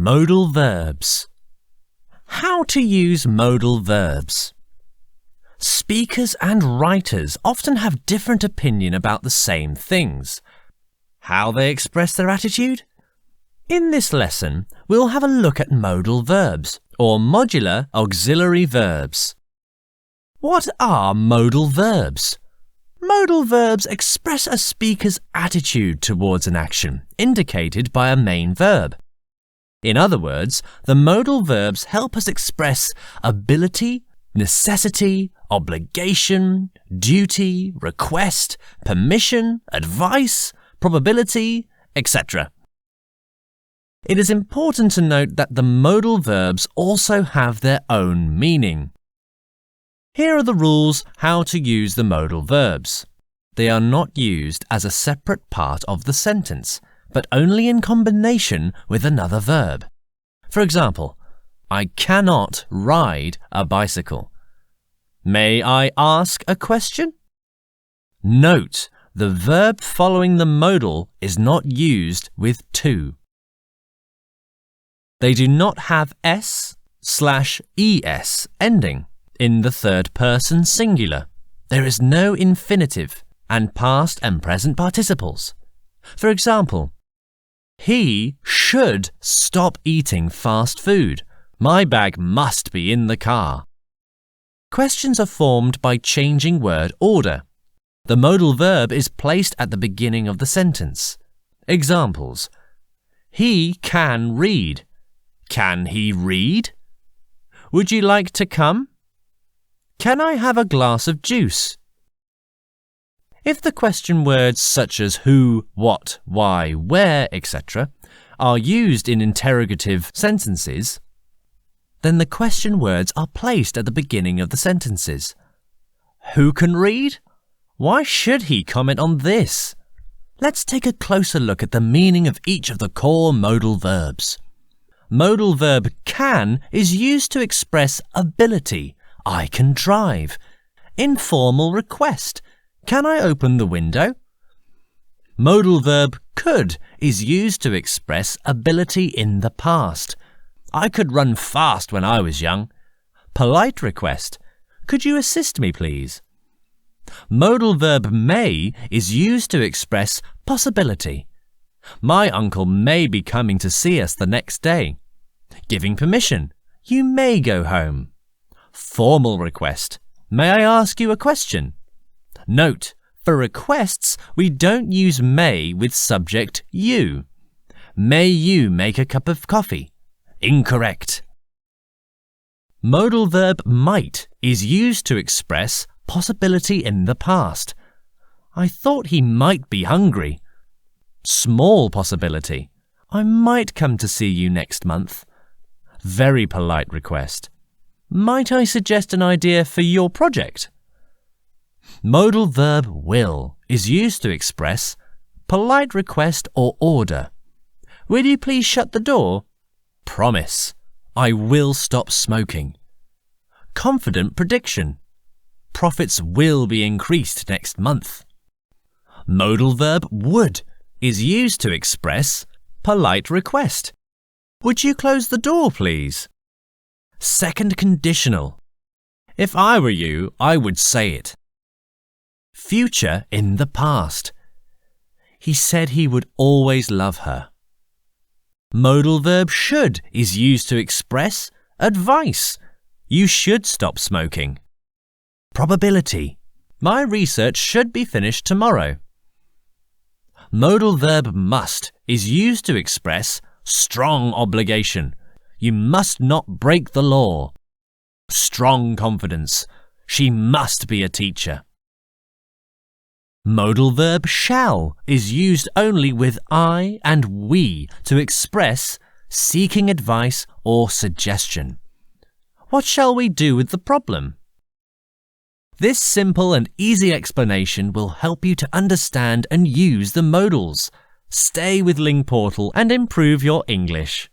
Modal verbs. How to use modal verbs. Speakers and writers often have different opinion about the same things. How they express their attitude? In this lesson, we'll have a look at modal verbs, or modular auxiliary verbs. What are modal verbs? Modal verbs express a speaker's attitude towards an action, indicated by a main verb. In other words, the modal verbs help us express ability, necessity, obligation, duty, request, permission, advice, probability, etc. It is important to note that the modal verbs also have their own meaning. Here are the rules how to use the modal verbs. They are not used as a separate part of the sentence, but only in combination with another verb. For example, I cannot ride a bicycle. May I ask a question? Note, the verb following the modal is not used with to. They do not have s/es ending in the third person singular. There is no infinitive and past and present participles. For example, he should stop eating fast food. My bag must be in the car. Questions are formed by changing word order. The modal verb is placed at the beginning of the sentence. Examples: he can read. Can he read? Would you like to come? Can I have a glass of juice? If the question words such as who, what, why, where, etc. are used in interrogative sentences, then the question words are placed at the beginning of the sentences. Who can read? Why should he comment on this? Let's take a closer look at the meaning of each of the core modal verbs. Modal verb can is used to express ability. I can drive. Informal request. Can I open the window? Modal verb could is used to express ability in the past. I could run fast when I was young. Polite request. Could you assist me, please? Modal verb may is used to express possibility. My uncle may be coming to see us the next day. Giving permission. You may go home. Formal request. May I ask you a question? Note, for requests, we don't use may with subject you. May you make a cup of coffee? Incorrect. Modal verb might is used to express possibility in the past. I thought he might be hungry. Small possibility. I might come to see you next month. Very polite request. Might I suggest an idea for your project? Modal verb will is used to express polite request or order. Will you please shut the door? Promise. I will stop smoking. Confident prediction. Profits will be increased next month. Modal verb would is used to express polite request. Would you close the door, please? Second conditional. If I were you, I would say it. Future in the past. He said he would always love her. Modal verb should is used to express advice. You should stop smoking. Probability. My research should be finished tomorrow. Modal verb must is used to express strong obligation. You must not break the law. Strong confidence. She must be a teacher. Modal verb shall is used only with I and we to express seeking advice or suggestion. What shall we do with the problem? This simple and easy explanation will help you to understand and use the modals. Stay with Lingportal and improve your English.